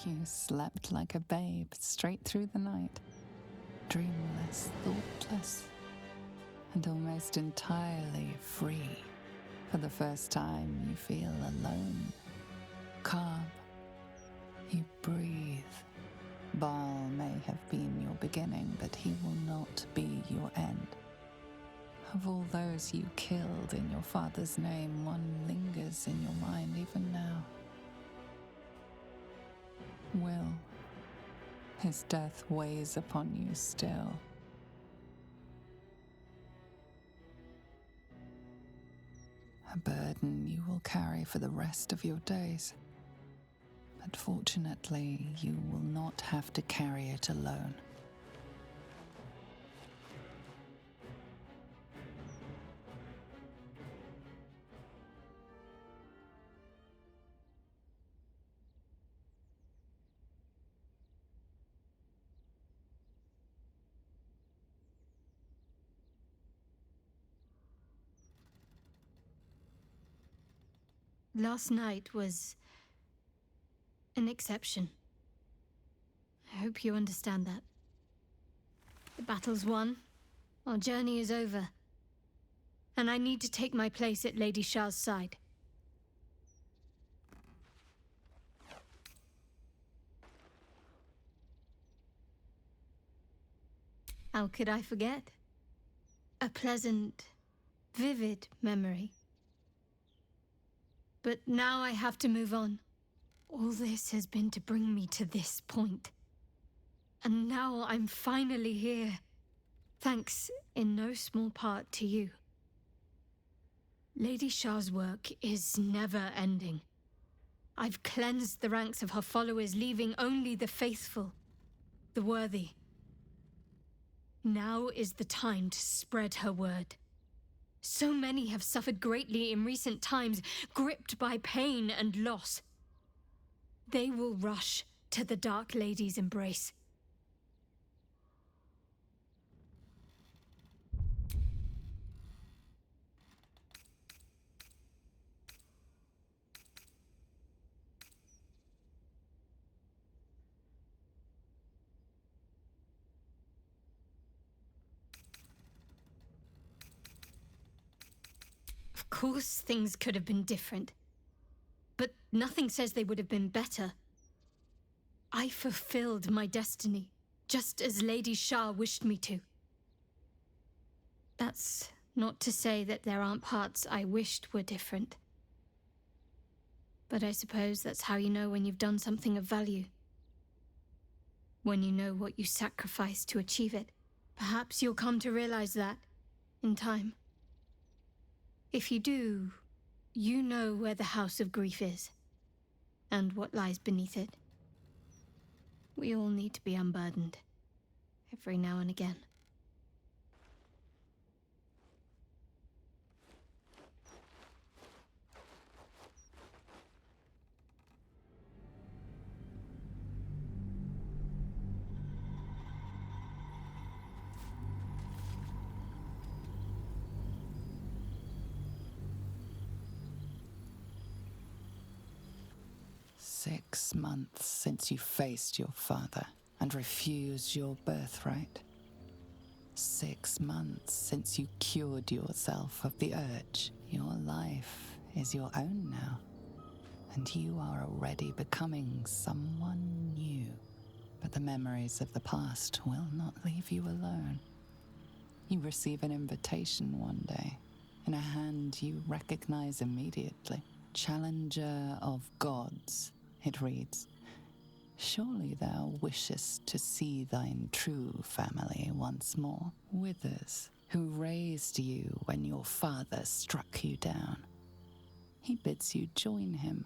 You slept like a babe straight through the night, dreamless, thoughtless, and almost entirely free. For the first time, you feel alone, calm. You breathe. Baal may have been your beginning, but he will not be your end. Of all those you killed in your father's name, one lingers in your mind even now. Will. His death weighs upon you still. A burden you will carry for the rest of your days. But fortunately, you will not have to carry it alone. Last night was an exception. I hope you understand that. The battle's won. Our journey is over. And I need to take my place at Lady Shah's side. How could I forget? A pleasant, vivid memory. But now I have to move on. All this has been to bring me to this point. And now I'm finally here. Thanks in no small part to you. Lady Shah's work is never ending. I've cleansed the ranks of her followers, leaving only the faithful, the worthy. Now is the time to spread her word. So many have suffered greatly in recent times, gripped by pain and loss. They will rush to the Dark Lady's embrace. Of course, things could have been different. But nothing says they would have been better. I fulfilled my destiny, just as Lady Shah wished me to. That's not to say that there aren't parts I wished were different. But I suppose that's how you know when you've done something of value. When you know what you sacrificed to achieve it. Perhaps you'll come to realize that, in time. If you do, you know where the House of Grief is, and what lies beneath it. We all need to be unburdened, every now and again. "6 months since you faced your father and refused your birthright. 6 months since you cured yourself of the urge. Your life is your own now, and you are already becoming someone new. But the memories of the past will not leave you alone. You receive an invitation one day, in a hand you recognize immediately. Challenger of gods, it reads. Surely thou wishest to see thine true family once more. Withers, who raised you when your father struck you down. He bids you join him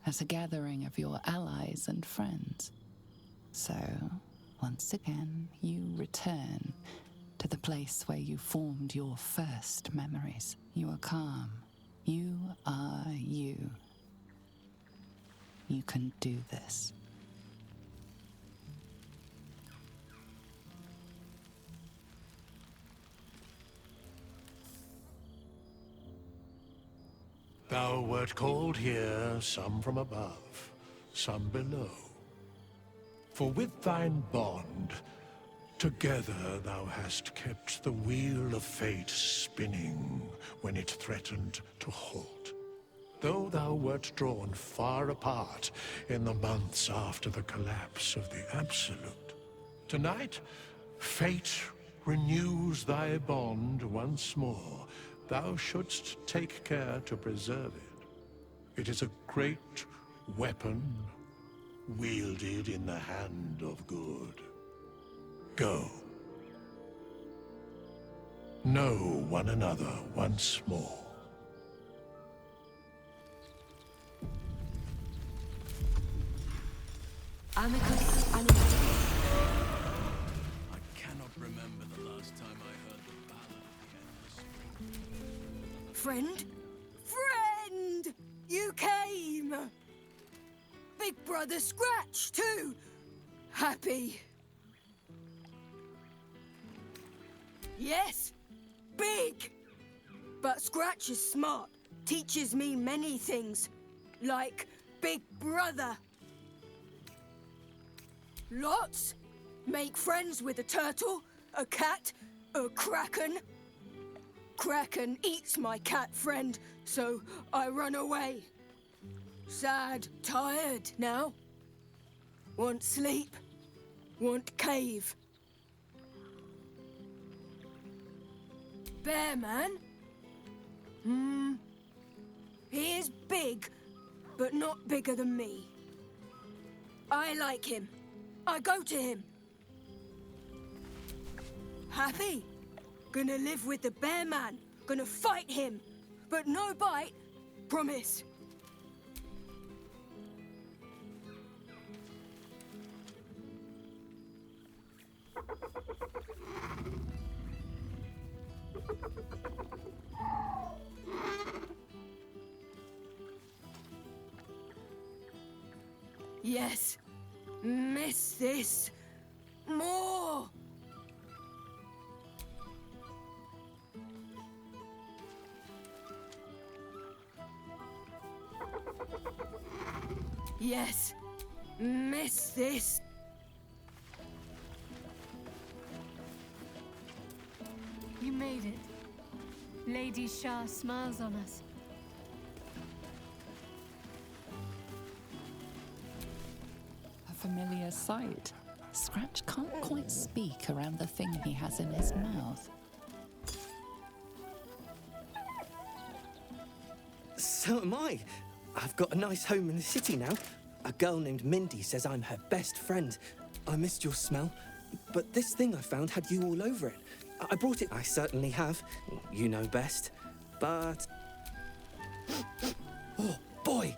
as a gathering of your allies and friends. So, once again, you return to the place where you formed your first memories. You are calm. You are you. You can do this. Thou wert called here, some from above, some below. For with thine bond, together thou hast kept the wheel of fate spinning when it threatened to halt. Though thou wert drawn far apart in the months after the collapse of the Absolute, tonight, fate renews thy bond once more. Thou shouldst take care to preserve it. It is a great weapon, wielded in the hand of good. Go. Know one another once more. Amicus Animatus. I cannot remember the last time I heard the ballad of the endless. Friend? Friend! You came! Big Brother Scratch, too! Happy. Yes, big! But Scratch is smart. Teaches me many things. Like Big Brother. Lots. Make friends with a turtle, a cat, a kraken. Kraken eats my cat friend, so I run away. Sad, tired now. Want sleep, want cave. Bear man? He is big, but not bigger than me. I like him. I go to him. Happy? Gonna live with the bear man. Gonna fight him. But no bite. Promise. Yes. Miss this. More. Yes. Miss this. You made it. Lady Shah smiles on us. A familiar sight. Scratch can't quite speak around the thing he has in his mouth. So am I. I've got a nice home in the city now. A girl named Mindy says I'm her best friend. I missed your smell, but this thing I found had you all over it. I brought it. I certainly have. You know best. But... Oh, boy!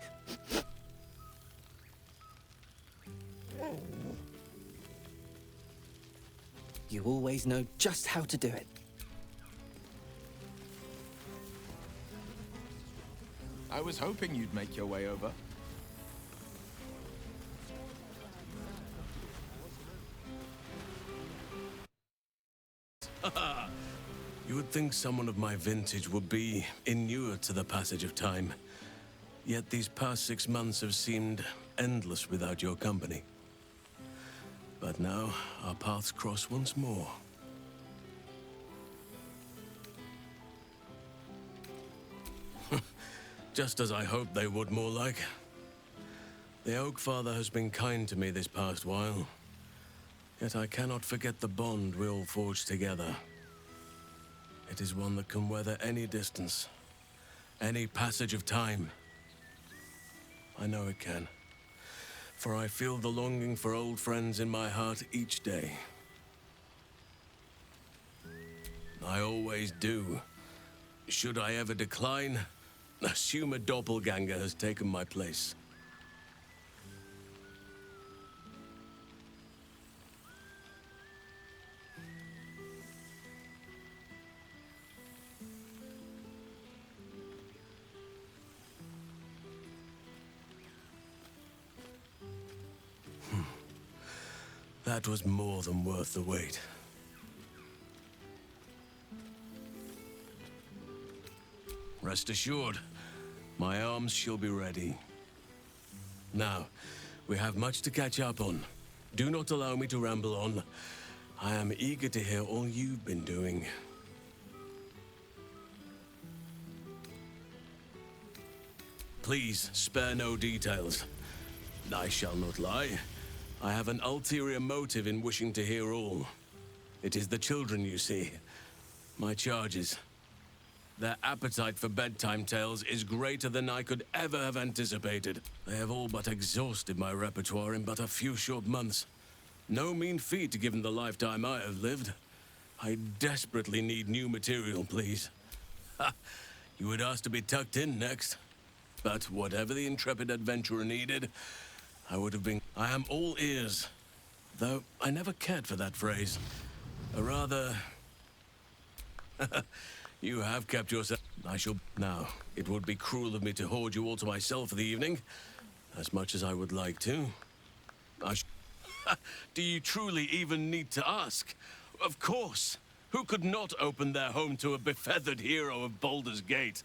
You always know just how to do it. I was hoping you'd make your way over. You would think someone of my vintage would be inured to the passage of time. Yet these past 6 months have seemed endless without your company. But now, our paths cross once more. Just as I hoped they would, more like. The Oak Father has been kind to me this past while. Yet I cannot forget the bond we all forged together. It is one that can weather any distance, any passage of time. I know it can, for I feel the longing for old friends in my heart each day. I always do. Should I ever decline, assume a doppelganger has taken my place. That was more than worth the wait. Rest assured, my arms shall be ready. Now, we have much to catch up on. Do not allow me to ramble on. I am eager to hear all you've been doing. Please, spare no details. I shall not lie. I have an ulterior motive in wishing to hear all. It is the children, you see. My charges. Their appetite for bedtime tales is greater than I could ever have anticipated. They have all but exhausted my repertoire in but a few short months. No mean feat given the lifetime I have lived. I desperately need new material, please. Ha! You would ask to be tucked in next. But whatever the intrepid adventurer needed, I would have been... I am all ears. Though I never cared for that phrase. A rather... You have kept yourself... I shall... Now, it would be cruel of me to hoard you all to myself for the evening. As much as I would like to. Do you truly even need to ask? Of course. Who could not open their home to a befeathered hero of Baldur's Gate?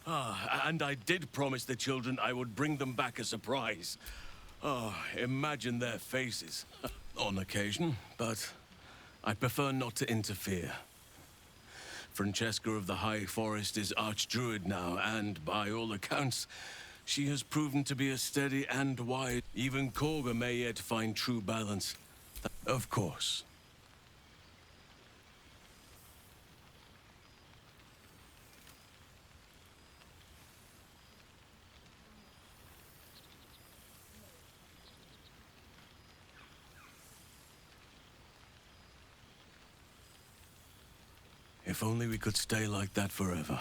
Ah, and I did promise the children I would bring them back a surprise. Oh, imagine their faces. On occasion, but I prefer not to interfere. Francesca of the High Forest is Archdruid now, and by all accounts, she has proven to be a steady and wise. Even Korga may yet find true balance. Of course. If only we could stay like that forever.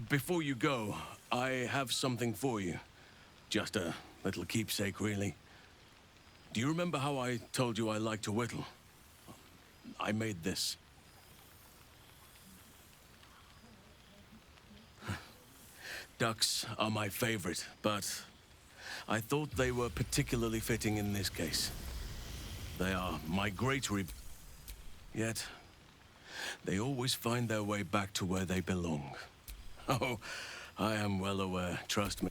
Before you go, I have something for you. Just a little keepsake, really. Do you remember how I told you I like to whittle? I made this. Ducks are my favorite, but I thought they were particularly fitting in this case. They are migratory, yet they always find their way back to where they belong. Oh, I am well aware, trust me.